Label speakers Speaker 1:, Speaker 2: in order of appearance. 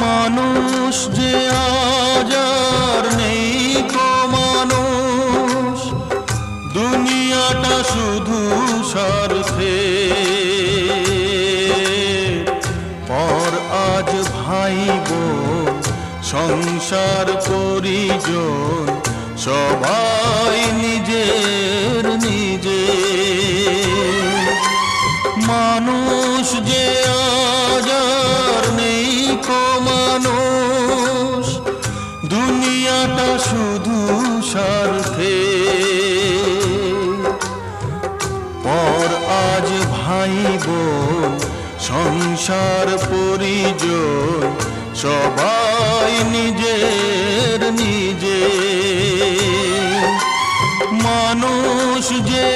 Speaker 1: মানুষ যে আজ আর নেই কো মানুষ, দুনিয়াটা শুধু স্বার্থে। পর আজ ভাই বোন সংসার পরিজন সবাই নিজের নিজে। মানুষ যে আজ আর নেই কো মানুষ, দুনিয়াটা শুধু স্বার্থে। পর আজ ভাই বোন সংসার পরিজন সবাই নিজের নিজে। মানুষ যে